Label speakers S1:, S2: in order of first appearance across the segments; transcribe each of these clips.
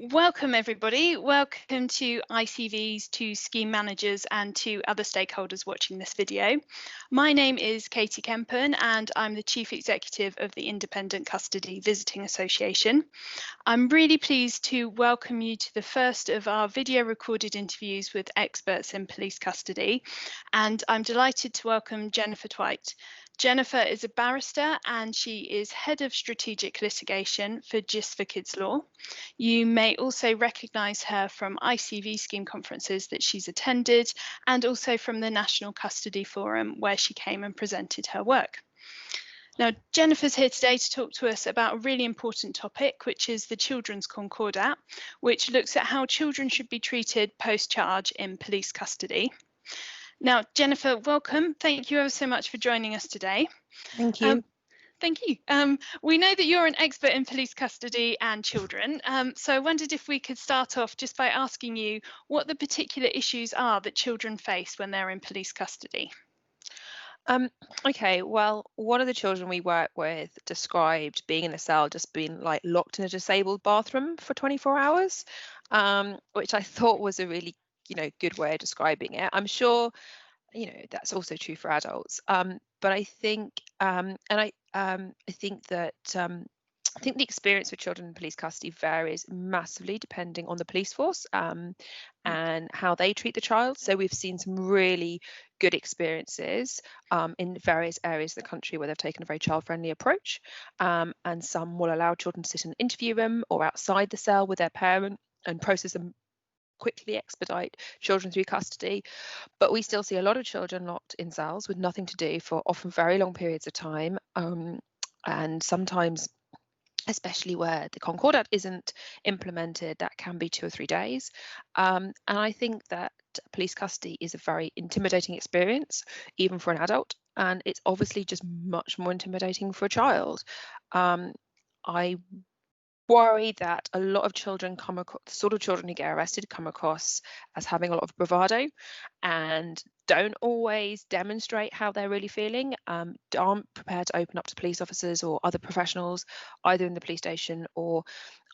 S1: Welcome, everybody. Welcome to ICVs, to scheme managers and to other stakeholders watching this video. My name is Katie Kempen and I'm the Chief Executive of the Independent Custody Visiting Association. I'm really pleased to welcome you to the first of our video recorded interviews with experts in police custody, and I'm delighted to welcome Jennifer Twite. Jennifer is a barrister and she is Head of Strategic Litigation for Just for Kids Law. You may also recognise her from ICV scheme conferences that she's attended and also from the National Custody Forum where she came and presented her work. Now, Jennifer's here today to talk to us about a really important topic, which is the Children's Concordat, which looks at how children should be treated post-charge in police custody. Now, Jennifer, welcome. Thank you ever so much for joining us today.
S2: Thank you.
S1: Thank you. We know that you're an expert in police custody and children, so I wondered if we could start off just by asking you what the particular issues are that children face when they're in police custody.
S2: Okay, well, one of the children we work with described being in a cell just being like locked in a disabled bathroom for 24 hours, which I thought was a really, good way of describing it. I'm sure, that's also true for adults. But I think, I think the experience with children in police custody varies massively depending on the police force and how they treat the child. So we've seen some really good experiences in various areas of the country where they've taken a very child-friendly approach, and some will allow children to sit in an interview room or outside the cell with their parent and process them, quickly expedite children through custody. But we still see a lot of children locked in cells with nothing to do for often very long periods of time, and sometimes, especially where the Concordat isn't implemented, that can be 2 or 3 days. And I think that police custody is a very intimidating experience, even for an adult, and it's obviously just much more intimidating for a child. I worry that a lot of children come across, the sort of children who get arrested come across as having a lot of bravado and don't always demonstrate how they're really feeling, aren't prepared to open up to police officers or other professionals, either in the police station or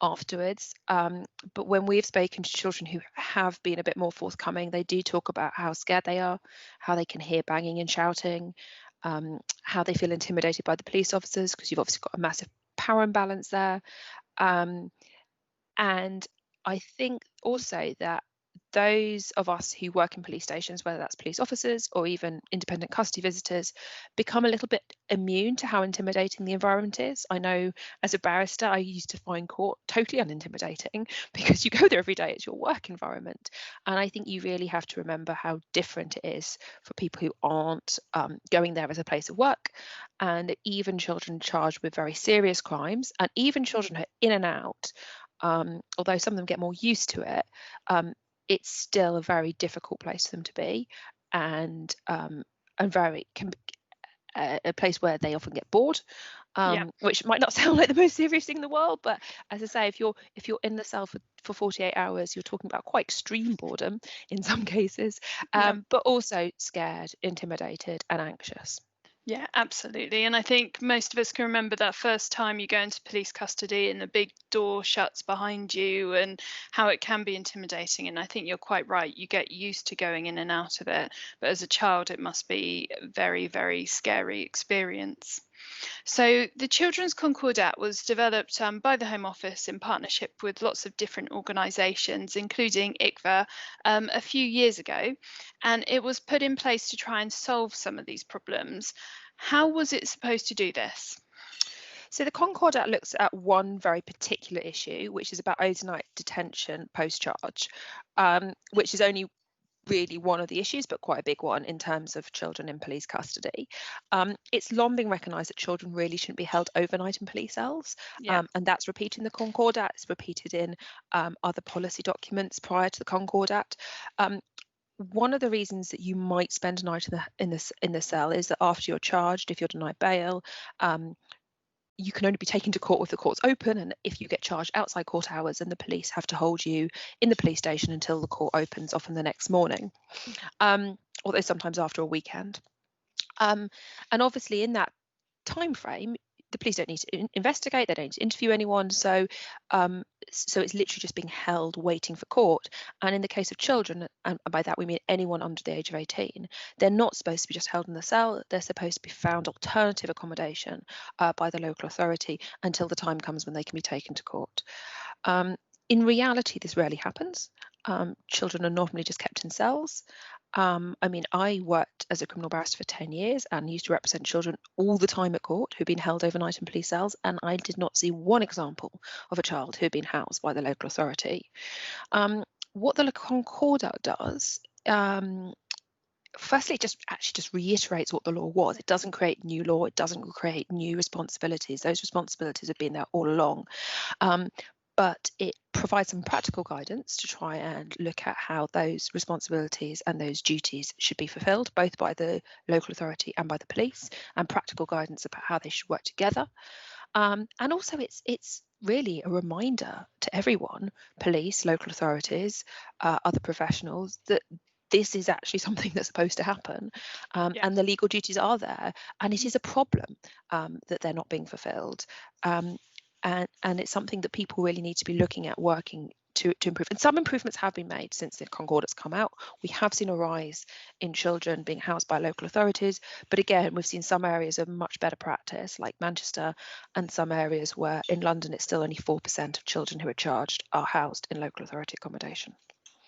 S2: afterwards. But when we've spoken to children who have been a bit more forthcoming, they do talk about how scared they are, how they can hear banging and shouting, how they feel intimidated by the police officers, because you've obviously got a massive power imbalance there. And I think also that those of us who work in police stations, whether that's police officers or even independent custody visitors, become a little bit immune to how intimidating the environment is. I know as a barrister, I used to find court totally unintimidating because you go there every day, it's your work environment. And I think you really have to remember how different it is for people who aren't going there as a place of work. And even children charged with very serious crimes, and even children who are in and out, although some of them get more used to it, it's still a very difficult place for them to be, and very can be a place where they often get bored, which might not sound like the most serious thing in the world, but as I say, if you're in the cell for 48 hours, you're talking about quite extreme boredom in some cases, but also scared, intimidated, and anxious.
S1: Yeah, absolutely. And I think most of us can remember that first time you go into police custody and the big door shuts behind you and how it can be intimidating. And I think you're quite right. You get used to going in and out of it. But as a child, it must be a very, very scary experience. So the Children's Concordat was developed by the Home Office in partnership with lots of different organisations, including ICVA, a few years ago, and it was put in place to try and solve some of these problems. How was it supposed to do this?
S2: So the Concordat looks at one very particular issue, which is about overnight detention post-charge, which is only really one of the issues, but quite a big one in terms of children in police custody. It's long been recognised that children really shouldn't be held overnight in police cells, and that's repeated in the Concordat. It's repeated in other policy documents prior to the Concordat. One of the reasons that you might spend a night in the cell is that after you're charged, if you're denied bail, you can only be taken to court if the court's open, and if you get charged outside court hours, then the police have to hold you in the police station until the court opens, often the next morning, although sometimes after a weekend. And obviously in that time frame, the police don't need to investigate, they don't need to interview anyone. So it's literally just being held waiting for court. And in the case of children, and by that we mean anyone under the age of 18, they're not supposed to be just held in the cell. They're supposed to be found alternative accommodation by the local authority until the time comes when they can be taken to court. In reality, this rarely happens. Children are normally just kept in cells. I mean, I worked as a criminal barrister for 10 years and used to represent children all the time at court who'd been held overnight in police cells, and I did not see one example of a child who had been housed by the local authority. What the Concordat does, firstly, it just reiterates what the law was. It doesn't create new law. It doesn't create new responsibilities. Those responsibilities have been there all along. But it provides some practical guidance to try and look at how those responsibilities and those duties should be fulfilled, both by the local authority and by the police, and practical guidance about how they should work together. And also, it's really a reminder to everyone, police, local authorities, other professionals, that this is actually something that's supposed to happen, and the legal duties are there, and it is a problem that they're not being fulfilled. And it's something that people really need to be looking at, working to improve. And some improvements have been made since the Concordat's come out. We have seen a rise in children being housed by local authorities, but again, we've seen some areas of much better practice, like Manchester, and some areas where in London it's still only 4% of children who are charged are housed in local authority accommodation.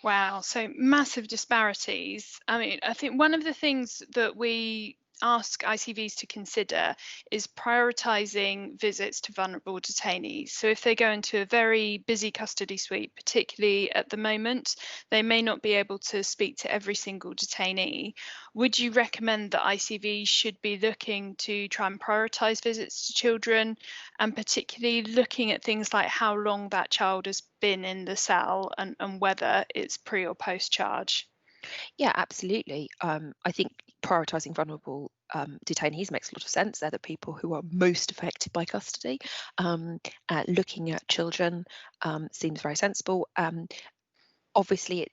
S1: Wow, so massive disparities. I mean, I think one of the things that we ask ICVs to consider is prioritising visits to vulnerable detainees. So if they go into a very busy custody suite, particularly at the moment, they may not be able to speak to every single detainee. Would you recommend that ICVs should be looking to try and prioritise visits to children, and particularly looking at things like how long that child has been in the cell and whether it's pre or post charge?
S2: Yeah, absolutely. I think prioritising vulnerable detainees makes a lot of sense. They're the people who are most affected by custody. Looking at children seems very sensible. Obviously,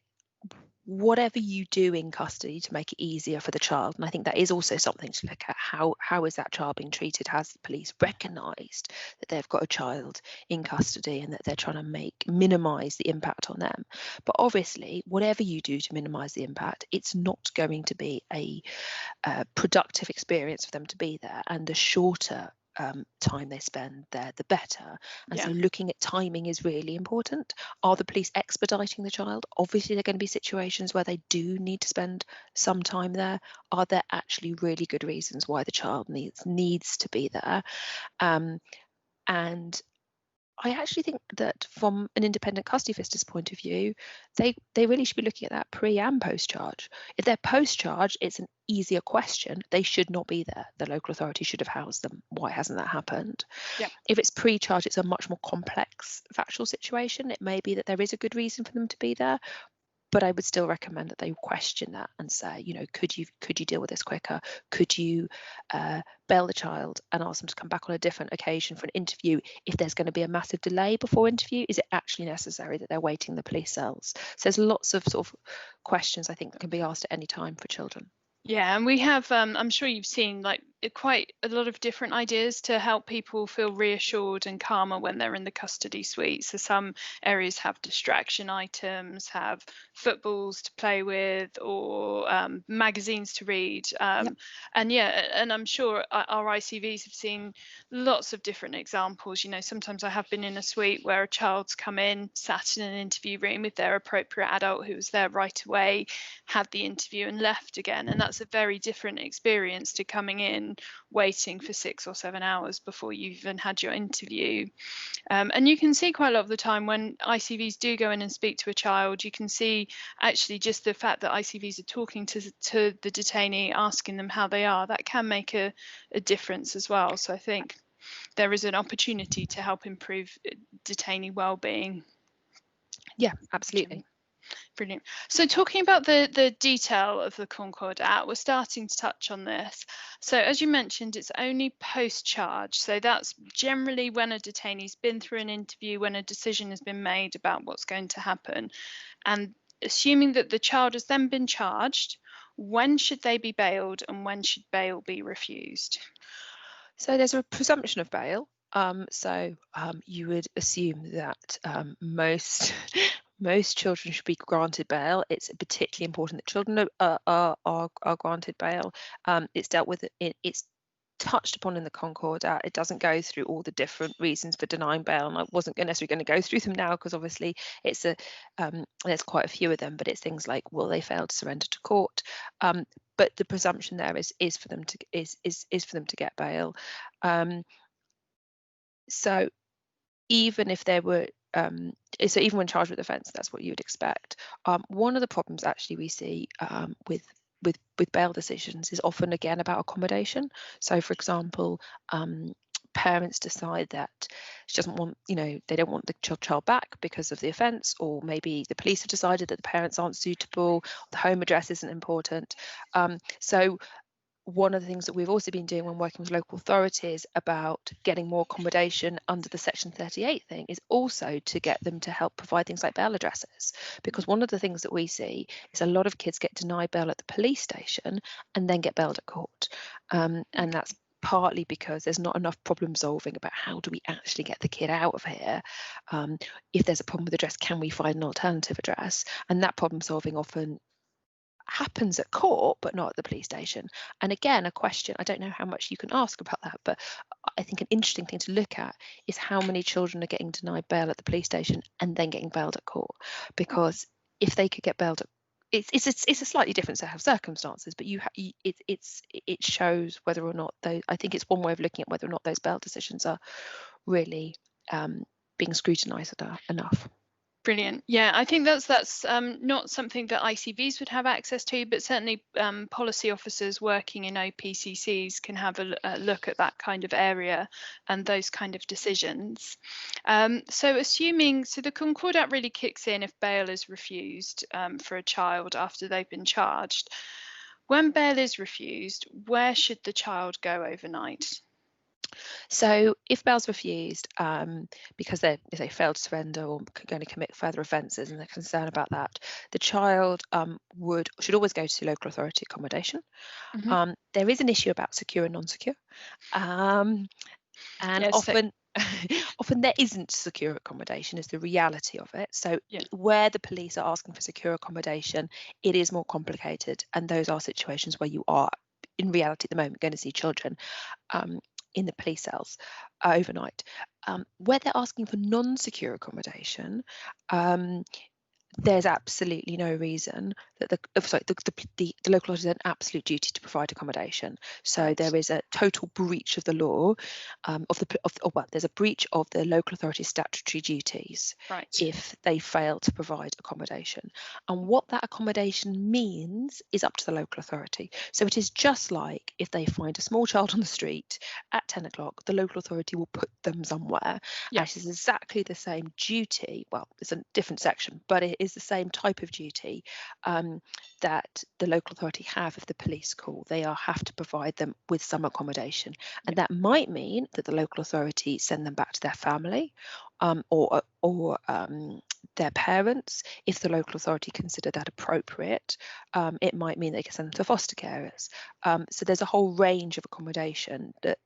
S2: whatever you do in custody to make it easier for the child, and I think that is also something to look at, how is that child being treated? Has the police recognised that they've got a child in custody and that they're trying to minimise the impact on them? But obviously, whatever you do to minimise the impact, it's not going to be a productive experience for them to be there, and the shorter time they spend there, the better. And so looking at timing is really important. Are the police expediting the child? Obviously, there are going to be situations where they do need to spend some time there. Are there actually really good reasons why the child needs to be there? And I actually think that from an independent custody officer's point of view, they really should be looking at that pre and post charge. If they're post charge, it's an easier question. They should not be there. The local authority should have housed them. Why hasn't that happened?
S1: Yeah.
S2: If it's pre charge, it's a much more complex factual situation. It may be that there is a good reason for them to be there, but I would still recommend that they question that and say, could you deal with this quicker? Could you bail the child and ask them to come back on a different occasion for an interview? If there's going to be a massive delay before interview, is it actually necessary that they're waiting in the police cells? So there's lots of sort of questions I think that can be asked at any time for children.
S1: Yeah, and we have, I'm sure you've seen like quite a lot of different ideas to help people feel reassured and calmer when they're in the custody suite. So some areas have distraction items, have footballs to play with, or magazines to read. And I'm sure our ICVs have seen lots of different examples. Sometimes I have been in a suite where a child's come in, sat in an interview room with their appropriate adult who was there right away, had the interview and left again. And that's a very different experience to coming in, waiting for 6 or 7 hours before you've even had your interview. And you can see quite a lot of the time when ICVs do go in and speak to a child, you can see actually just the fact that ICVs are talking to the detainee, asking them how they are, that can make a difference as well. So I think there is an opportunity to help improve detainee well-being.
S2: Yeah, absolutely.
S1: Brilliant. So talking about the detail of the Concordat, we're starting to touch on this. So as you mentioned, it's only post-charge. So that's generally when a detainee's been through an interview, when a decision has been made about what's going to happen. And assuming that the child has then been charged, when should they be bailed and when should bail be refused?
S2: So there's a presumption of bail. You would assume that most children should be granted bail. It's particularly important that children are granted bail. It's dealt with. It's touched upon in the Concordat. It doesn't go through all the different reasons for denying bail, and I wasn't necessarily going to go through them now because obviously there's quite a few of them. But it's things like, will they fail to surrender to court? But the presumption there is for them to get bail. Um, so even if there were so even when charged with offence, that's what you would expect. One of the problems actually we see with bail decisions is often again about accommodation. So for example, parents decide that she doesn't want, they don't want the child back because of the offence, or maybe the police have decided that the parents aren't suitable, the home address isn't important. So one of the things that we've also been doing when working with local authorities about getting more accommodation under the Section 38 thing is also to get them to help provide things like bail addresses. Because one of the things that we see is a lot of kids get denied bail at the police station and then get bailed at court. And that's partly because there's not enough problem solving about how do we actually get the kid out of here. If there's a problem with address, can we find an alternative address? And that problem solving often happens at court but not at the police station. And again, a question, I don't know how much you can ask about that, but I think an interesting thing to look at is how many children are getting denied bail at the police station and then getting bailed at court. Because if they could get bailed at, it's a slightly different set of circumstances, but it shows whether or not those, I think it's one way of looking at whether or not those bail decisions are really being scrutinised enough.
S1: Brilliant. Yeah, I think that's not something that ICVs would have access to, but certainly policy officers working in OPCCs can have a look at that kind of area and those kind of decisions. So the Concordat really kicks in if bail is refused for a child after they've been charged. When bail is refused, where should the child go overnight?
S2: So if bail's refused because if they fail to surrender or going to commit further offences and they're concerned about that, the child should always go to local authority accommodation.
S1: Mm-hmm.
S2: There is an issue about secure and non-secure, and
S1: Yes,
S2: often there isn't secure accommodation is the reality of it. So
S1: yeah.
S2: where the police are asking for secure accommodation, it is more complicated, and those are situations where you are in reality at the moment going to see children in the police cells overnight. Where they're asking for non-secure accommodation, there's absolutely no reason that the local authority has an absolute duty to provide accommodation. So
S1: Right.
S2: there is a total breach of the law, there's a breach of the local authority's statutory duties
S1: Right.
S2: if they fail to provide accommodation. And what that accommodation means is up to the local authority. So it is just like if they find a small child on the street at 10 o'clock, the local authority will put them somewhere.
S1: Yeah.
S2: And it is exactly the same duty. Well, it's a different section, but it is the same type of duty that the local authority have if the police call. They have to provide them with some accommodation. And that might mean that the local authority send them back to their family or their parents. If the local authority consider that appropriate, it might mean they can send them to foster carers. So there's a whole range of accommodation that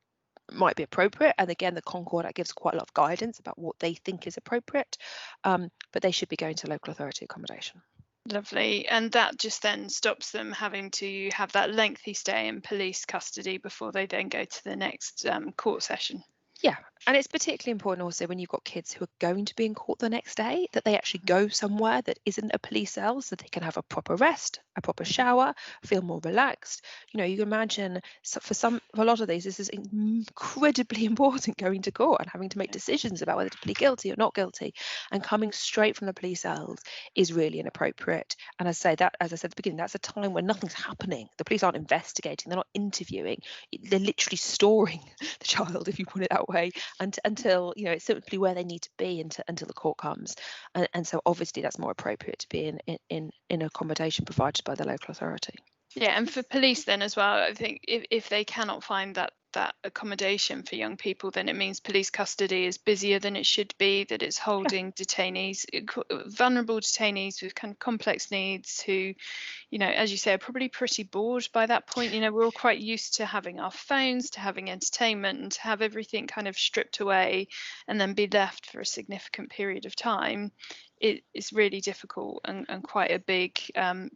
S2: might be appropriate, and again the Concordat gives quite a lot of guidance about what they think is appropriate, but they should be going to local authority accommodation.
S1: Lovely. And that just then stops them having to have that lengthy stay in police custody before they then go to the next court session.
S2: Yeah, and it's particularly important also when you've got kids who are going to be in court the next day that they actually go somewhere that isn't a police cell so they can have a proper rest, a proper shower, feel more relaxed. You can imagine for a lot of these, this is incredibly important, going to court and having to make decisions about whether to plead guilty or not guilty, and coming straight from the police cells is really inappropriate. And as I said at the beginning, that's a time when nothing's happening. The police aren't investigating, they're not interviewing, they're literally storing the child, if you put it that way, until it's simply where they need to be until the court comes, and so obviously that's more appropriate to be in accommodation provided by the local authority.
S1: Yeah, and for police then as well, I think if they cannot find that that accommodation for young people, then it means police custody is busier than it should be, that it's
S2: Yeah.
S1: holding detainees, vulnerable detainees with kind of complex needs who, as you say, are probably pretty bored by that point. We're all quite used to having our phones, to having entertainment, and to have everything kind of stripped away and then be left for a significant period of time. It is really difficult and quite a big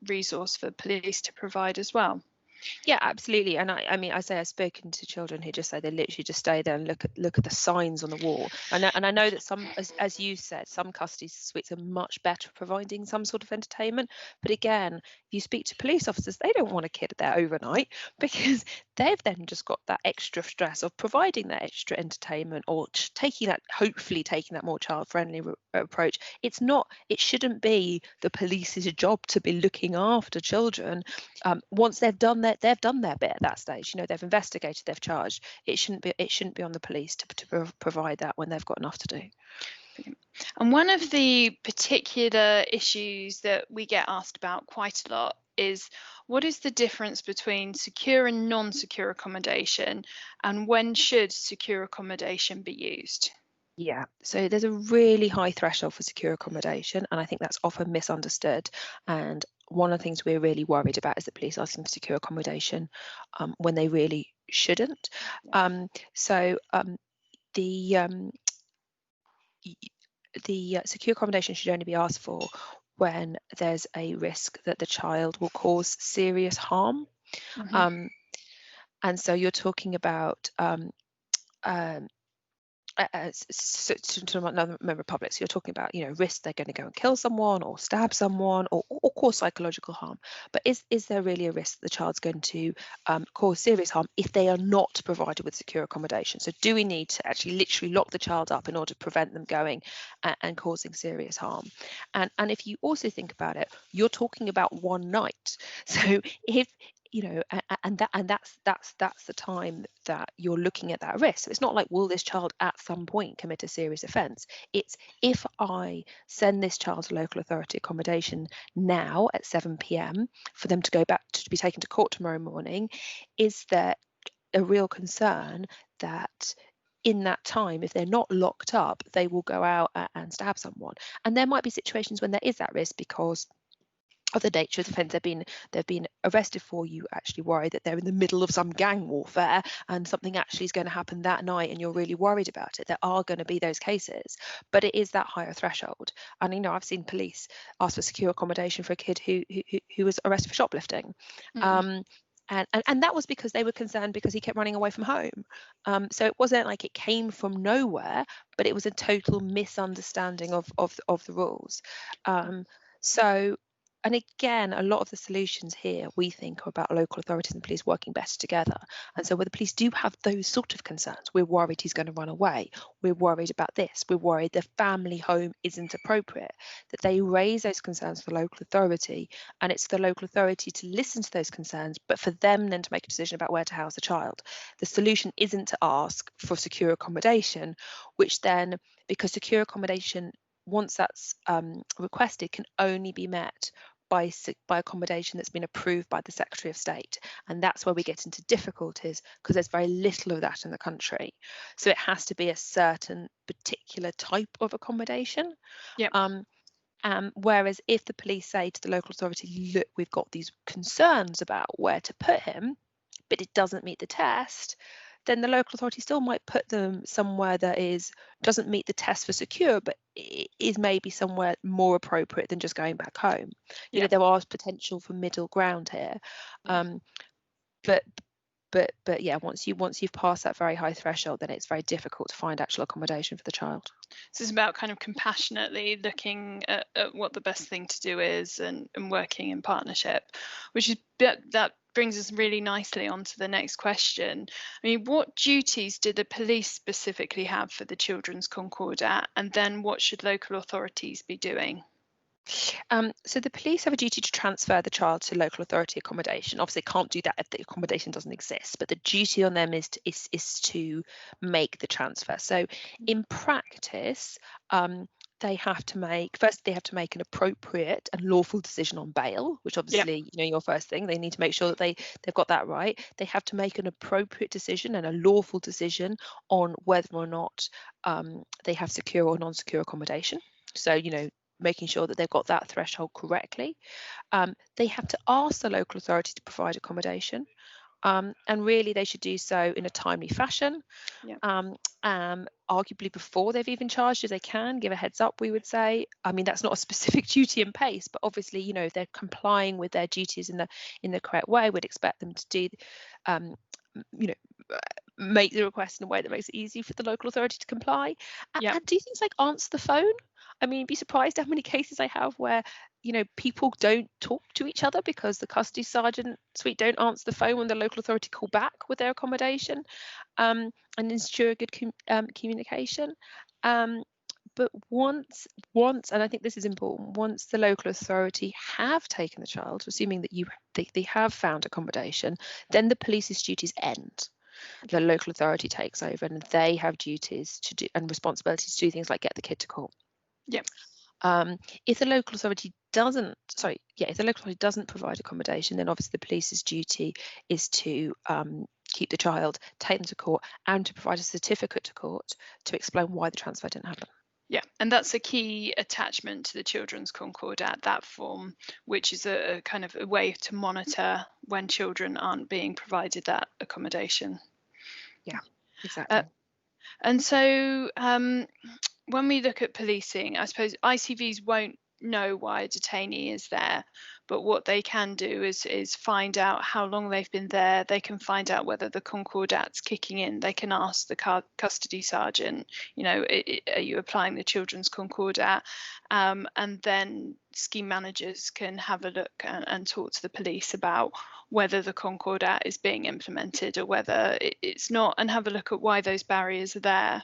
S1: resource for police to provide as well.
S2: Yeah, absolutely. And I mean, I say I've spoken to children who just say they literally just stay there and look at the signs on the wall. And I know that some, as you said, some custody suites are much better at providing some sort of entertainment. But again, if you speak to police officers, they don't want a kid there overnight because they've then just got that extra stress of providing that extra entertainment or hopefully taking that more child-friendly approach. It shouldn't be the police's job to be looking after children. Once they've done their bit at that stage, they've investigated, they've charged. It shouldn't be on the police to provide that when they've got enough to do.
S1: Brilliant. And one of the particular issues that we get asked about quite a lot is, what is the difference between secure and non-secure accommodation, and when should secure accommodation be used?
S2: Yeah, so there's a really high threshold for secure accommodation, and I think that's often misunderstood. And one of the things we're really worried about is the police asking for secure accommodation when they really shouldn't.
S1: Yeah.
S2: So the y- the secure accommodation should only be asked for when there's a risk that the child will cause serious harm.
S1: Mhm.
S2: Um, and so you're talking about um, to another member public. So you're talking about, risk they're going to go and kill someone or stab someone or cause psychological harm. But is there really a risk that the child's going to cause serious harm if they are not provided with secure accommodation? So do we need to actually literally lock the child up in order to prevent them going and causing serious harm? And if you also think about it, you're talking about one night. So if that's the time that you're looking at that risk. So it's not like, will this child at some point commit a serious offence? It's, if I send this child to local authority accommodation now at 7 p.m. for them to go back to be taken to court tomorrow morning, is there a real concern that in that time, if they're not locked up, they will go out and stab someone? And there might be situations when there is that risk because of the nature of the offence they've been arrested for. You actually worry that they're in the middle of some gang warfare and something actually is going to happen that night and you're really worried about it. There are going to be those cases, but it is that higher threshold. And I've seen police ask for secure accommodation for a kid who was arrested for shoplifting.
S1: Mm.
S2: um, and that was because they were concerned because he kept running away from home. So it wasn't like it came from nowhere, but it was a total misunderstanding of the rules. So and again, a lot of the solutions here we think are about local authorities and police working better together. And so where the police do have those sort of concerns, we're worried he's going to run away, we're worried about this, we're worried the family home isn't appropriate, that they raise those concerns for local authority, and it's for the local authority to listen to those concerns, but for them then to make a decision about where to house the child. The solution isn't to ask for secure accommodation, which then, because secure accommodation, once that's requested, can only be met by accommodation that's been approved by the Secretary of State. And that's where we get into difficulties because there's very little of that in the country. So it has to be a certain particular type of accommodation.
S1: Yep.
S2: Whereas if the police say to the local authority, look, we've got these concerns about where to put him, but it doesn't meet the test, then the local authority still might put them somewhere that doesn't meet the test for secure, but is maybe somewhere more appropriate than just going back home.
S1: Yeah.
S2: There are potential for middle ground here.
S1: Yeah.
S2: But but yeah, once you've passed that very high threshold, then it's very difficult to find actual accommodation for the child.
S1: So it's about kind of compassionately looking at what the best thing to do is, and working in partnership, which is that brings us really nicely on to the next question. I mean, what duties do the police specifically have for the Children's Concordat, and then what should local authorities be doing?
S2: So the police have a duty to transfer the child to local authority accommodation. Obviously, they can't do that if the accommodation doesn't exist, but the duty on them is to make the transfer. So in practice, they have to make an appropriate and lawful decision on bail, which
S1: Yeah.
S2: obviously, your first thing, they need to make sure that they've got that right. They have to make an appropriate decision and a lawful decision on whether or not they have secure or non-secure accommodation. So, making sure that they've got that threshold correctly. They have to ask the local authority to provide accommodation, and really they should do so in a timely fashion.
S1: Yeah.
S2: Arguably before they've even charged, if they can give a heads up, we would say. I mean, that's not a specific duty in pace, but obviously, if they're complying with their duties in the correct way, we'd expect them to do, you know, make the request in a way that makes it easy for the local authority to comply,
S1: Yeah.
S2: and do things like answer the phone. I mean, be surprised how many cases I have where people don't talk to each other because the custody sergeant suite don't answer the phone when the local authority call back with their accommodation, and ensure good communication. But once, and I think this is important, once the local authority have taken the child, assuming that they have found accommodation, then the police's duties end. The local authority takes over, and they have duties to do and responsibilities to do things like get the kid to court.
S1: Yeah.
S2: If the local authority doesn't, if the local authority doesn't provide accommodation, then obviously the police's duty is to keep the child, take them to court, and to provide a certificate to court to explain why the transfer didn't happen.
S1: Yeah, and that's a key attachment to the Children's Concordat, that form, which is a kind of a way to monitor when children aren't being provided that accommodation.
S2: Yeah, exactly.
S1: And so when we look at policing, I suppose ICVs won't know why a detainee is there, but what they can do is find out how long they've been there. They can find out whether the concordat's kicking in. They can ask the custody sergeant, are you applying the children's concordat? And then scheme managers can have a look and talk to the police about whether the concordat is being implemented or whether it's not, and have a look at why those barriers are there.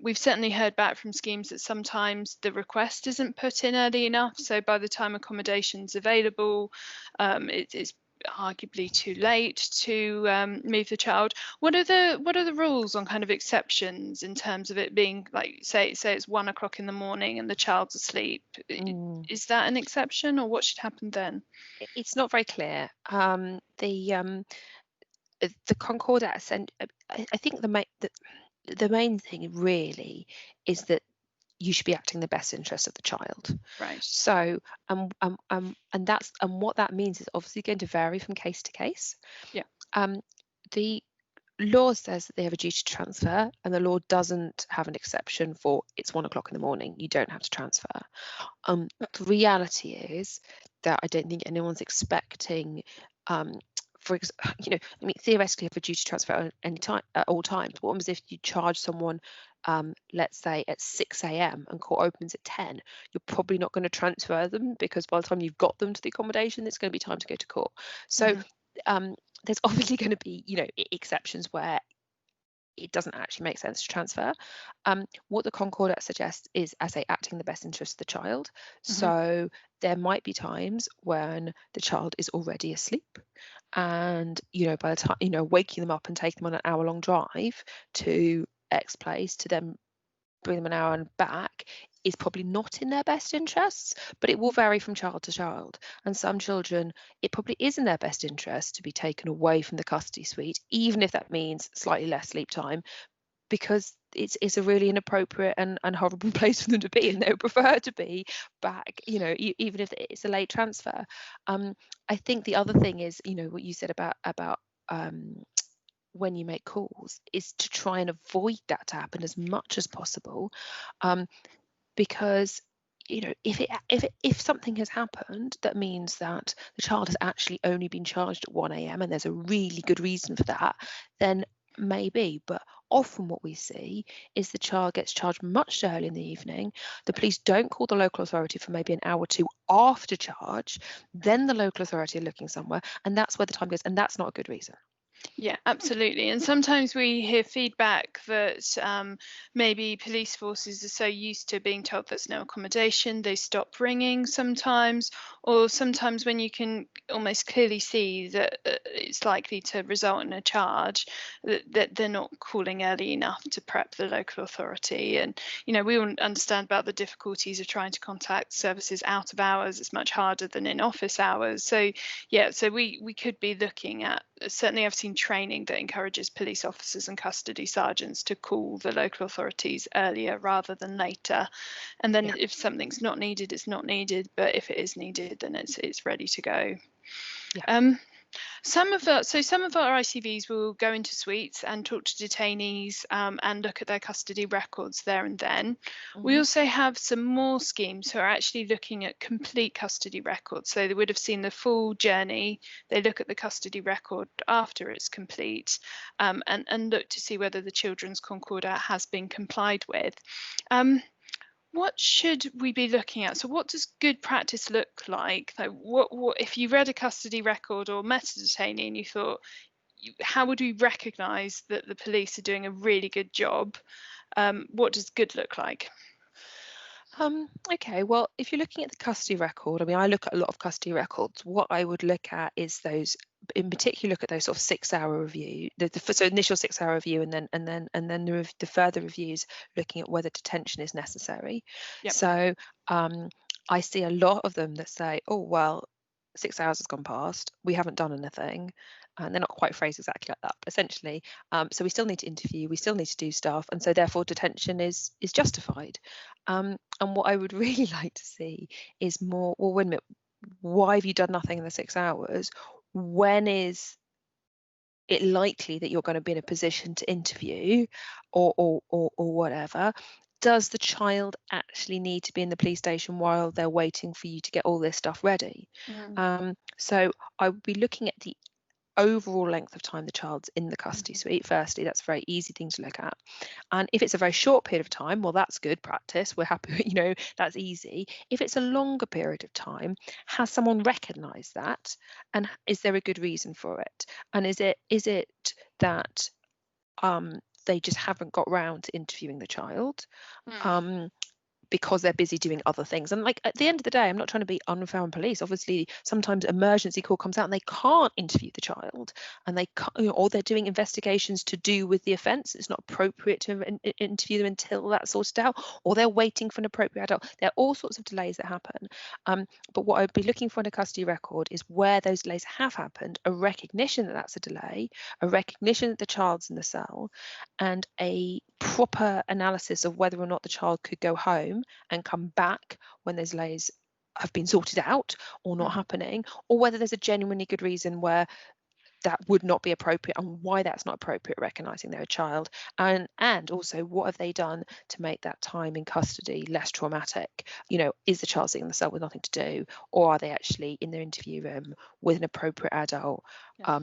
S1: We've certainly heard back from schemes that sometimes the request isn't put in early enough, so by the time accommodation's available, it's arguably too late to move the child. What are the rules on kind of exceptions in terms of it being like, say it's 1 o'clock in the morning and the child's asleep? Is that an exception, or what should happen then?
S2: It's not very clear. The Concordat, I think the main thing really is that you should be acting in the best interest of the child.
S1: Right.
S2: So, and what that means is obviously going to vary from case to case.
S1: Yeah.
S2: The law says that they have a duty to transfer, and the law doesn't have an exception for it's 1 o'clock in the morning, you don't have to transfer. The reality is that I don't think anyone's expecting, theoretically have a duty to transfer at all times. What happens if you charge someone, let's say at 6 a.m. and court opens at 10? You're probably not going to transfer them, because by the time you've got them to the accommodation, it's going to be time to go to court. So there's obviously going to be, exceptions where it doesn't actually make sense to transfer. What the Concordat suggests is, as I say, acting in the best interest of the child. So there might be times when the child is already asleep, and by the time waking them up and taking them on an hour-long drive to X place to then bring them an hour and back is probably not in their best interests, but it will vary from child to child. And some children, it probably is in their best interest to be taken away from the custody suite, even if that means slightly less sleep time, because it's a really inappropriate and horrible place for them to be, and they would prefer to be back, even if it's a late transfer. I think the other thing is, what you said about when you make calls, is to try and avoid that to happen as much as possible, because if something has happened that means that the child has actually only been charged at 1 a.m. and there's a really good reason for that, then maybe. But often what we see is the child gets charged much too early in the evening. The police don't call the local authority for maybe an hour or two after charge. Then the local authority are looking somewhere, and that's where the time goes, and that's not a good reason.
S1: Yeah, absolutely. And sometimes we hear feedback that maybe police forces are so used to being told there's no accommodation, they stop ringing sometimes, or sometimes when you can almost clearly see that it's likely to result in a charge, that they're not calling early enough to prep the local authority. And, we all understand about the difficulties of trying to contact services out of hours. It's much harder than in office hours. So, yeah, so we could be looking at, certainly I've seen training that encourages police officers and custody sergeants to call the local authorities earlier rather than later. And then
S2: Yeah.
S1: if something's not needed, it's not needed. But if it is needed, then it's ready to go.
S2: Yeah.
S1: Um, some of our ICVs will go into suites and talk to detainees and look at their custody records there and then. We
S2: Hmm.
S1: also have some more schemes who are actually looking at complete custody records. So they would have seen the full journey. They look at the custody record after it's complete and look to see whether the children's Concordat has been complied with. Um, what should we be looking at? So what does good practice look like? Like what if you read a custody record or met a detainee and you thought, how would we recognise that the police are doing a really good job? What does good look like?
S2: Okay, well, if you're looking at the custody record, I mean, I look at a lot of custody records. What I would look at is those, in particular, look at those sort of 6-hour review, so initial 6-hour review, and then the further reviews, looking at whether detention is necessary.
S1: Yep.
S2: So I see a lot of them that say, "Oh, well, 6 hours has gone past, we haven't done anything," and they're not quite phrased exactly like that, but essentially, so we still need to interview, we still need to do stuff, and so therefore detention is justified. And what I would really like to see is more, well, wait a minute, why have you done nothing in the 6 hours? When is it likely that you're going to be in a position to interview or whatever? Does the child actually need to be in the police station while they're waiting for you to get all this stuff ready?
S1: Mm,
S2: So I would be looking at the overall length of time the child's in the custody
S1: mhm,
S2: suite. Firstly, that's a very easy thing to look at. And if it's a very short period of time, well, that's good practice. We're happy, that's easy. If it's a longer period of time, has someone recognized that? And is there a good reason for it? And is it that they just haven't got round to interviewing the child?
S1: mm,
S2: Um, because they're busy doing other things. And like at the end of the day, I'm not trying to be unfair on police. Obviously, sometimes emergency call comes out and they can't interview the child, and they can't, or they're doing investigations to do with the offence. It's not appropriate to interview them until that's sorted out, or they're waiting for an appropriate adult. There are all sorts of delays that happen. But what I'd be looking for in a custody record is where those delays have happened, a recognition that that's a delay, a recognition that the child's in the cell, and a proper analysis of whether or not the child could go home and come back when those delays have been sorted out or not
S1: mhm,
S2: happening, or whether there's a genuinely good reason where that would not be appropriate and why that's not appropriate, recognizing they're a child, and also what have they done to make that time in custody less traumatic. Is the child sitting in the cell with nothing to do, or are they actually in their interview room with an appropriate adult,
S1: yeah.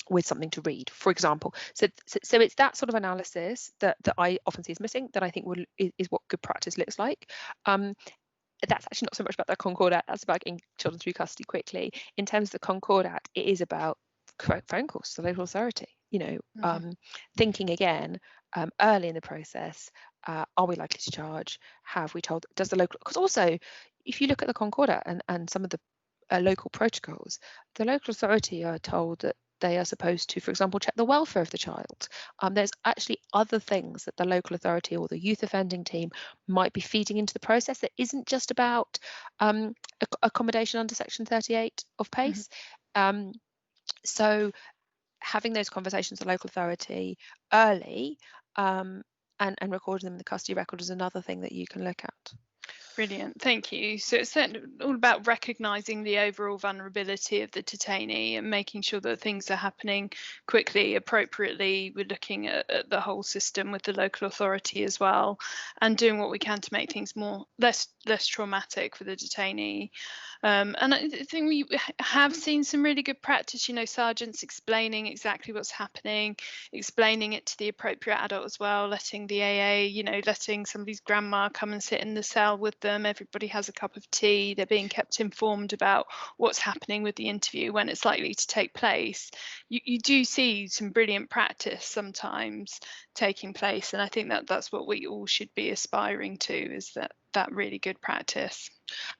S2: with something to read, for example? So it's that sort of analysis that I often see is missing, that I think is what good practice looks like. That's actually not so much about the Concordat, that's about getting children through custody quickly. In terms of the Concordat, it is about phone calls to the local authority,
S1: Mhm,
S2: thinking again, early in the process, are we likely to charge? Have we told, does the local, because also, if you look at the Concordat and some of the local protocols, the local authority are told that they are supposed to, for example, check the welfare of the child. There's actually other things that the local authority or the youth offending team might be feeding into the process that isn't just about accommodation under Section 38 of
S1: mhm.
S2: PACE. So having those conversations with the local authority early, and recording them in the custody record is another thing that you can look at.
S1: Brilliant, thank you. So it's all about recognising the overall vulnerability of the detainee and making sure that things are happening quickly, appropriately. We're looking at the whole system with the local authority as well, and doing what we can to make things less traumatic for the detainee. And I think we have seen some really good practice. Sergeants explaining exactly what's happening, explaining it to the appropriate adult as well, letting the AA, letting somebody's grandma come and sit in the cell with them, everybody has a cup of tea, they're being kept informed about what's happening with the interview when it's likely to take place, you do see some brilliant practice sometimes taking place. And I think that that's what we all should be aspiring to, is that really good practice.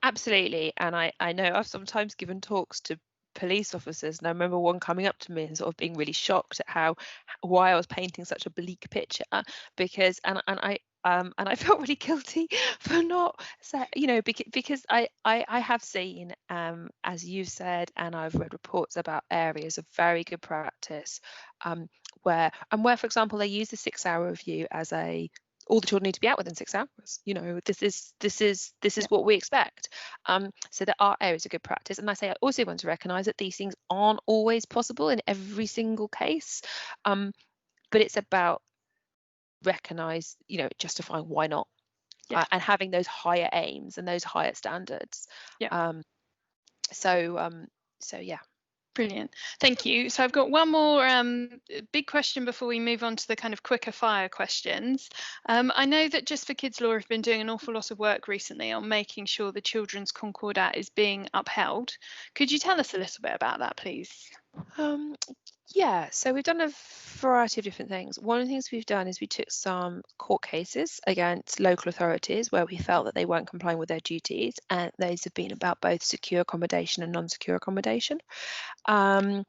S2: Absolutely. And I know I've sometimes given talks to police officers, and I remember one coming up to me and sort of being really shocked at why I was painting such a bleak picture, because and I felt really guilty for not because I have seen, as you said, and I've read reports about areas of very good practice, where for example they use the 6-hour review as a all the children need to be out within 6 hours. This is
S1: Yeah.
S2: what we expect. So there are areas of good practice, and I also want to recognise that these things aren't always possible in every single case, but it's about justifying why not,
S1: Yeah.
S2: and having those higher aims and those higher standards.
S1: Yeah.
S2: So yeah.
S1: Brilliant. Thank you. So I've got one more big question before we move on to the kind of quicker fire questions. I know that Just for Kids Law have been doing an awful lot of work recently on making sure the Children's Concordat is being upheld. Could you tell us a little bit about that, please?
S2: Yeah, so we've done a variety of different things. One of the things we've done is we took some court cases against local authorities where we felt that they weren't complying with their duties, and those have been about both secure accommodation and non-secure accommodation. And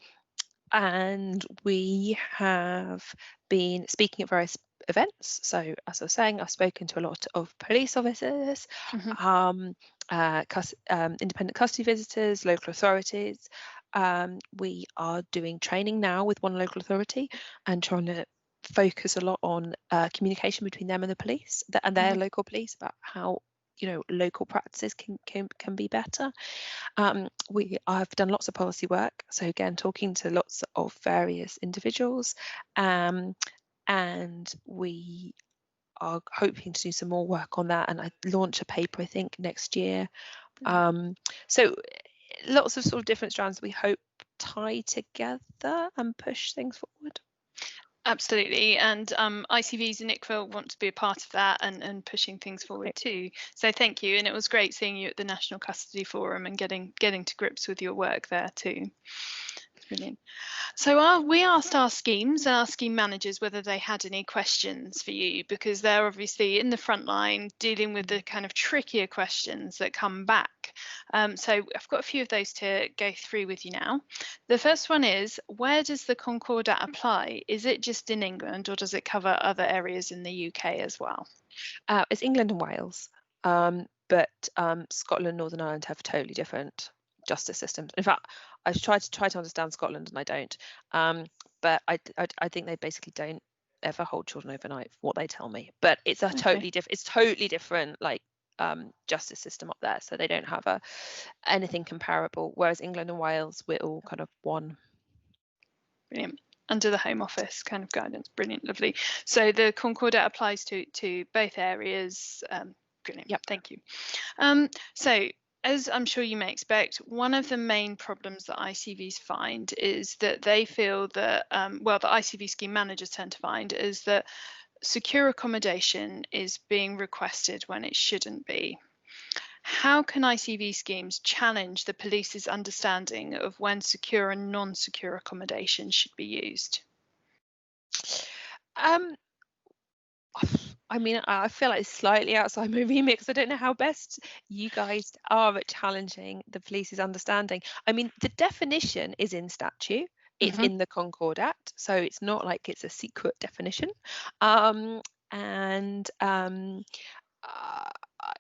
S2: we have been speaking at various events. So as I was saying, I've spoken to a lot of police officers,
S1: Mm-hmm.
S2: independent custody visitors, local authorities. We are doing training now with one local authority and trying to focus a lot on communication between them and the police and their
S1: Mm-hmm.
S2: local police about how local practices can be better. I've done lots of policy work, so again talking to lots of various individuals, and we are hoping to do some more work on that, and I launch a paper I think next year. So lots of sort of different strands we hope tie together and push things forward.
S1: Absolutely, and ICVs and ICFA want to be a part of that and pushing things forward too. So thank you, and it was great seeing you at the National Custody Forum and getting to grips with your work there too. Brilliant. So we asked our schemes and our scheme managers whether they had any questions for you, because they're obviously in the front line dealing with the kind of trickier questions that come back. So I've got a few of those to go through with you now. The first one is, where does the Concordat apply? Is it just in England, or does it cover other areas in the UK as well?
S2: It's England and Wales, but Scotland and Northern Ireland have totally different justice systems. In fact, I try to understand Scotland and I don't, but I think they basically don't ever hold children overnight, what they tell me. But it's a totally different like justice system up there, so they don't have anything comparable. Whereas England and Wales, we're all kind of one.
S1: Brilliant. Under the Home Office kind of guidance. Brilliant, lovely. So the Concordat applies to both areas. Brilliant.
S2: Yep.
S1: Thank you. So as I'm sure you may expect, one of the main problems that ICVs find is that they feel that, the ICV scheme managers tend to find, is that secure accommodation is being requested when it shouldn't be. How can ICV schemes challenge the police's understanding of when secure and non-secure accommodation should be used?
S2: I mean, I feel like it's slightly outside my remit because I don't know how best you guys are at challenging the police's understanding. I mean, the definition is in statute. It's in the Concordat, so it's not like it's a secret definition.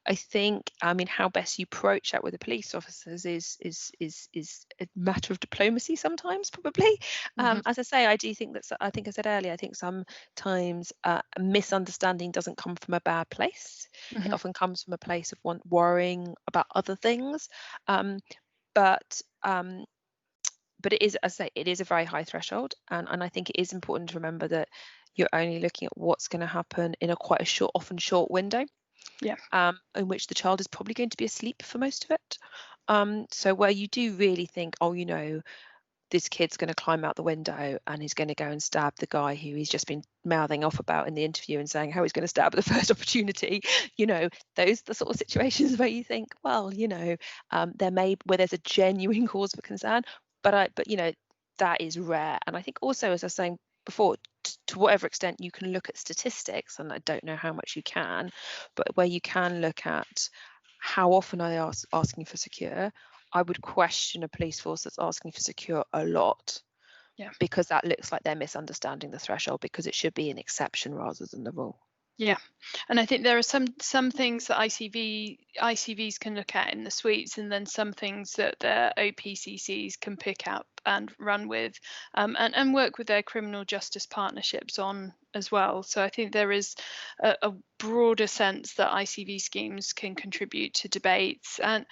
S2: I think, I mean, how best you approach that with the police officers is a matter of diplomacy sometimes, probably. As I say, I do think that, I think I said earlier, I think sometimes a misunderstanding doesn't come from a bad place. It often comes from a place of worrying about other things. But it is, as I say, it is a very high threshold, and I think it is important to remember that you're only looking at what's going to happen in quite a often short window.
S1: Yeah.
S2: In which the child is probably going to be asleep for most of it. So where you do really think, this kid's going to climb out the window and he's going to go and stab the guy who he's just been mouthing off about in the interview and saying how he's going to stab at the first opportunity. Those are the sort of situations where you think, well, where there's a genuine cause for concern, but that is rare. And I think also, as I was saying before, to whatever extent you can look at statistics, and I don't know how much you can, but where you can look at how often are they asking for secure, I would question a police force that's asking for secure a lot.
S1: Yeah.
S2: Because that looks like they're misunderstanding the threshold, because it should be an exception rather than the rule.
S1: Yeah, and I think there are some things that ICVs can look at in the suites, and then some things that their OPCCs can pick up and run with, and work with their criminal justice partnerships on as well. So I think there is a broader sense that ICV schemes can contribute to debates, and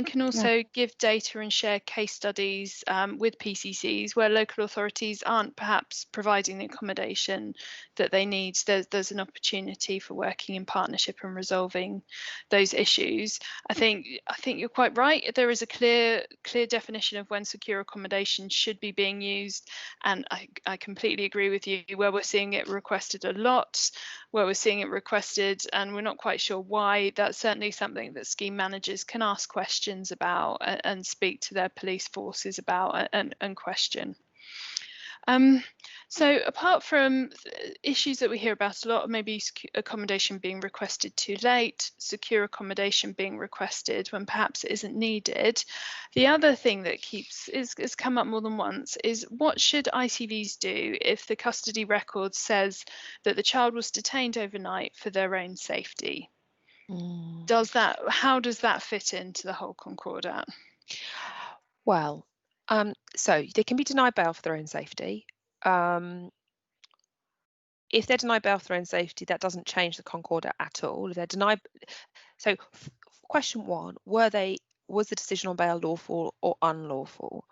S1: can also give data and share case studies with PCCs where local authorities aren't perhaps providing the accommodation that they need. There's an opportunity for working in partnership and resolving those issues. I think you're quite right. There is a clear definition of when secure accommodation should be being used, and I completely agree with you. Where we're seeing it requested a lot, where we're seeing it requested and we're not quite sure why, that's certainly something that scheme managers can ask questions about and speak to their police forces about and question. So apart from issues that we hear about a lot, maybe accommodation being requested too late, secure accommodation being requested when perhaps it isn't needed, the other thing that has come up more than once is, what should ICVs do if the custody record says that the child was detained overnight for their own safety? How does that fit into the whole Concordat?
S2: Well, so they can be denied bail for their own safety. If they're denied bail for their own safety, that doesn't change the Concordat at all. If they're denied, so question one: was the decision on bail lawful or unlawful?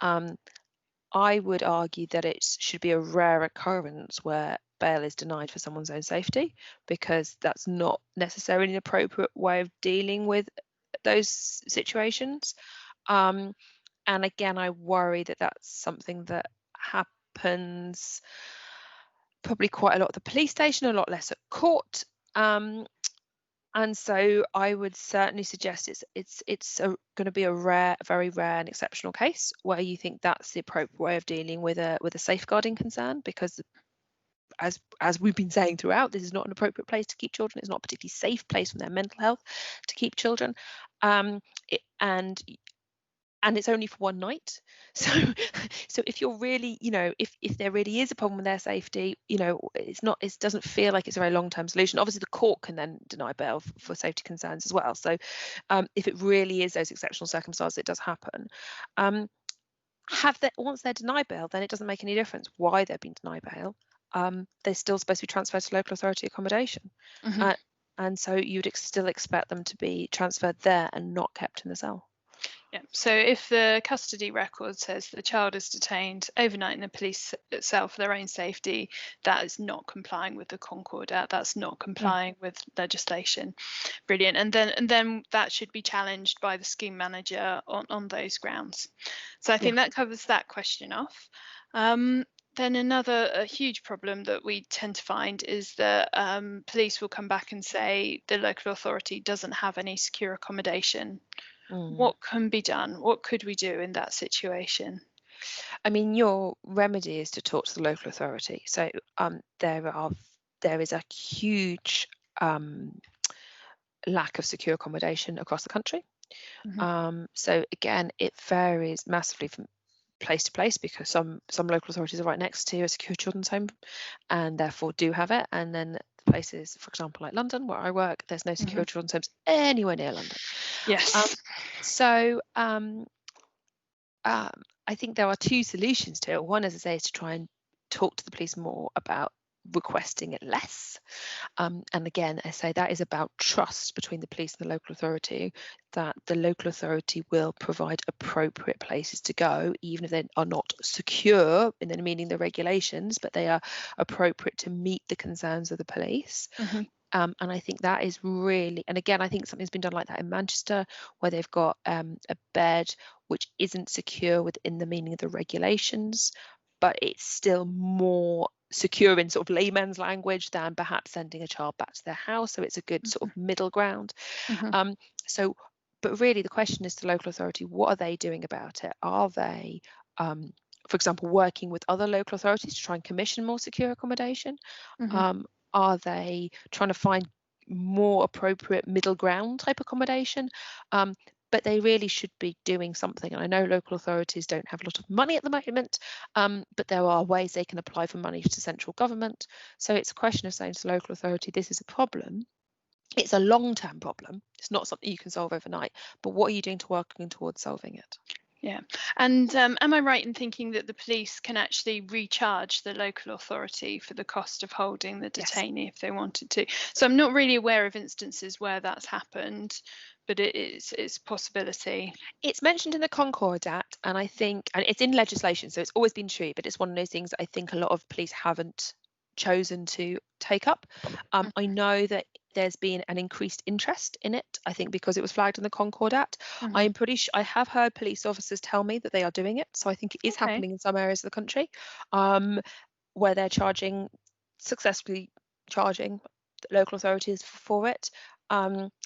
S2: I would argue that it should be a rare occurrence where bail is denied for someone's own safety, because that's not necessarily an appropriate way of dealing with those situations. And again, I worry that that's something that happens probably quite a lot at the police station, a lot less at court. And so I would certainly suggest it's going to be a very rare and exceptional case where you think that's the appropriate way of dealing with a safeguarding concern, because as we've been saying throughout, this is not an appropriate place to keep children. It's not a particularly safe place for their mental health to keep children. And it's only for one night. So if you're really, if there really is a problem with their safety, it doesn't feel like it's a very long-term solution. Obviously the court can then deny bail for safety concerns as well. So if it really is those exceptional circumstances, it does happen. Once they're denied bail, then it doesn't make any difference why they've been denied bail. They're still supposed to be transferred to local authority accommodation.
S1: Mm-hmm.
S2: And so you'd still expect them to be transferred there and not kept in the cell.
S1: Yeah. So if the custody record says the child is detained overnight in the police cell for their own safety, that is not complying with the Concordat. That's not complying with legislation. Brilliant. And then that should be challenged by the scheme manager on those grounds. So I think that covers that question off. Then a huge problem that we tend to find is that police will come back and say the local authority doesn't have any secure accommodation. What can be done? What could we do in that situation?
S2: I mean, your remedy is to talk to the local authority. So there is a huge lack of secure accommodation across the country.
S1: Mm-hmm.
S2: So again, it varies massively from place to place, because some local authorities are right next to a secure children's home and therefore do have it, and then places, for example, like London where I work, there's no secure children's homes anywhere near London.
S1: Yes.
S2: So I think there are two solutions to it. One, as I say, is to try and talk to the police more about requesting it less. And again, I say that is about trust between the police and the local authority, that the local authority will provide appropriate places to go, even if they are not secure in the meaning the regulations, but they are appropriate to meet the concerns of the police. And I think that is really, and again, I think something's been done like that in Manchester, where they've got a bed which isn't secure within the meaning of the regulations, but it's still more secure in sort of layman's language than perhaps sending a child back to their house. So it's a good sort of middle ground.
S1: Mhm.
S2: Um, so, but really the question is to local authority, what are they doing about it? Are they, for example, working with other local authorities to try and commission more secure accommodation?
S1: Mhm.
S2: Um, are they trying to find more appropriate middle ground type accommodation? But they really should be doing something. And I know local authorities don't have a lot of money at the moment, but there are ways they can apply for money to central government. So it's a question of saying to the local authority, this is a problem. It's a long-term problem. It's not something you can solve overnight. But what are you doing to working towards solving it?
S1: Yeah. And am I right in thinking that the police can actually recharge the local authority for the cost of holding the
S2: Yes.
S1: detainee if they wanted to? So I'm not really aware of instances where that's happened, but it's a possibility.
S2: It's mentioned in the Concordat, and I think, and it's in legislation, so it's always been true, but it's one of those things that I think a lot of police haven't chosen to take up. I
S1: Mhm.
S2: know that there's been an increased interest in it, I think because it was flagged in the Concordat.
S1: Mhm.
S2: I'm pretty sure I have heard police officers tell me that they are doing it, so I think it is
S1: Okay.
S2: happening in some areas of the country, um, where they're successfully charging local authorities for it.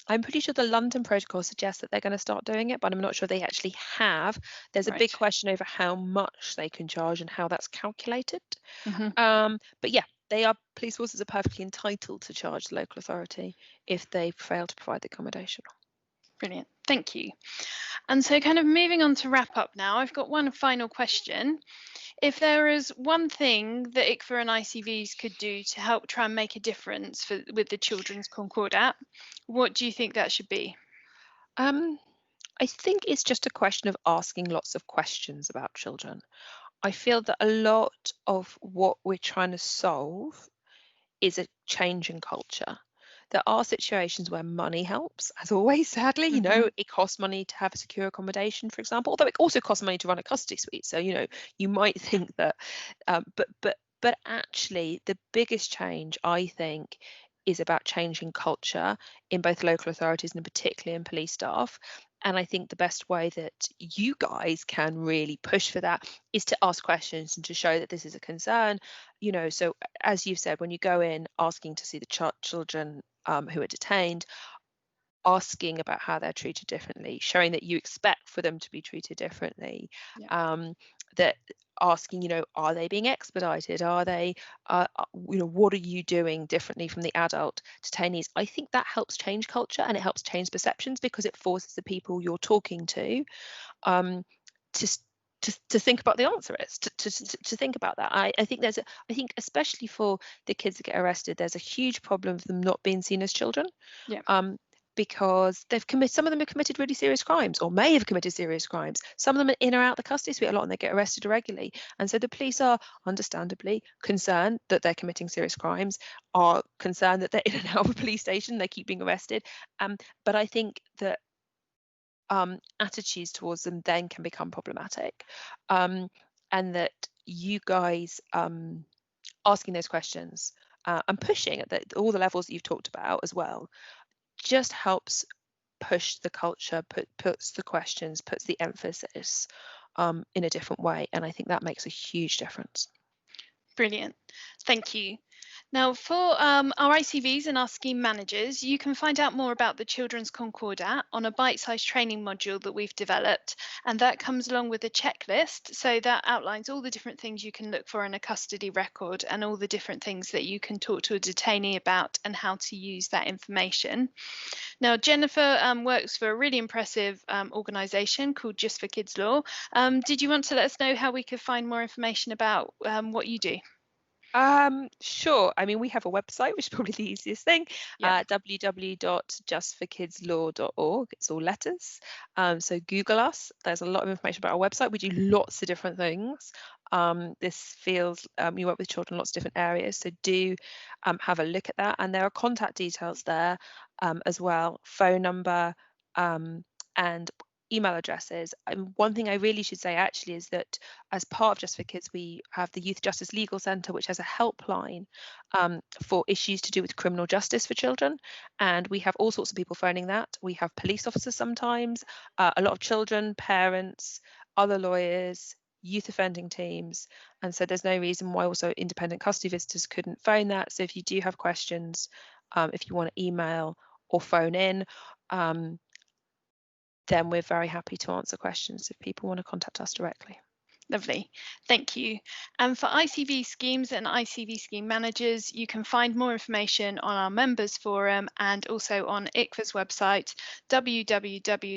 S2: I'm pretty sure the London Protocol suggests that they're going to start doing it, but I'm not sure they actually have. There's a big
S1: Right.
S2: question over how much they can charge and how that's calculated.
S1: Mhm.
S2: But yeah, police forces are perfectly entitled to charge the local authority if they fail to provide the accommodation.
S1: Brilliant. Thank you. And so, kind of moving on to wrap up now, I've got one final question. If there is one thing that ICFA and ICVs could do to help try and make a difference with the Children's Concordat, what do you think that should be?
S2: Um, I think it's just a question of asking lots of questions about children. I feel that a lot of what we're trying to solve is a change in culture. There are situations where money helps, as always, sadly.
S1: Hmm.
S2: It costs money to have a secure accommodation, for example, although it also costs money to run a custody suite. So, you might think that, but actually, the biggest change, I think, is about changing culture in both local authorities and particularly in police staff. And I think the best way that you guys can really push for that is to ask questions and to show that this is a concern. So as you've said, when you go in asking to see the children who are detained, asking about how they're treated differently, showing that you expect for them to be treated differently,
S1: Yeah.
S2: that asking, are they being expedited? Are they, what are you doing differently from the adult detainees? I think that helps change culture and it helps change perceptions because it forces the people you're talking to um, to to think about the answer is to think about that. I think I think especially for the kids that get arrested, there's a huge problem of them not being seen as children.
S1: Yeah.
S2: Um, because some of them have committed really serious crimes or may have committed serious crimes. Some of them are in or out the custody suite a lot and they get arrested irregularly. And so the police are understandably concerned that they're committing serious crimes, are concerned that they're in and out of a police station, they keep being arrested. But I think that attitudes towards them then can become problematic. And that you guys asking those questions and pushing at all the levels that you've talked about as well just helps push the culture, puts the questions, puts the emphasis in a different way. And I think that makes a huge difference.
S1: Brilliant. Thank you. Now, for our ICVs and our scheme managers, you can find out more about the Children's Concordat on a bite-sized training module that we've developed, and that comes along with a checklist. So that outlines all the different things you can look for in a custody record and all the different things that you can talk to a detainee about and how to use that information. Now, Jennifer works for a really impressive organisation called Just for Kids Law. Did you want to let us know how we could find more information about what you do?
S2: Sure. I mean, we have a website, which is probably the easiest thing,
S1: Yeah.
S2: www.justforkidslaw.org. It's all letters. So Google us. There's a lot of information about our website. We do lots of different things. We work with children in lots of different areas. So do have a look at that. And there are contact details there as well, phone number, and email addresses. And one thing I really should say actually is that as part of Just for Kids, we have the Youth Justice Legal Centre, which has a helpline for issues to do with criminal justice for children. And we have all sorts of people phoning that. We have police officers sometimes, a lot of children, parents, other lawyers, youth offending teams. And so there's no reason why also independent custody visitors couldn't phone that. So if you do have questions, if you want to email or phone in, then we're very happy to answer questions if people want to contact us directly.
S1: Lovely, thank you. And for ICV schemes and ICV scheme managers, you can find more information on our members forum and also on ICVA's website, www.icva.org.uk.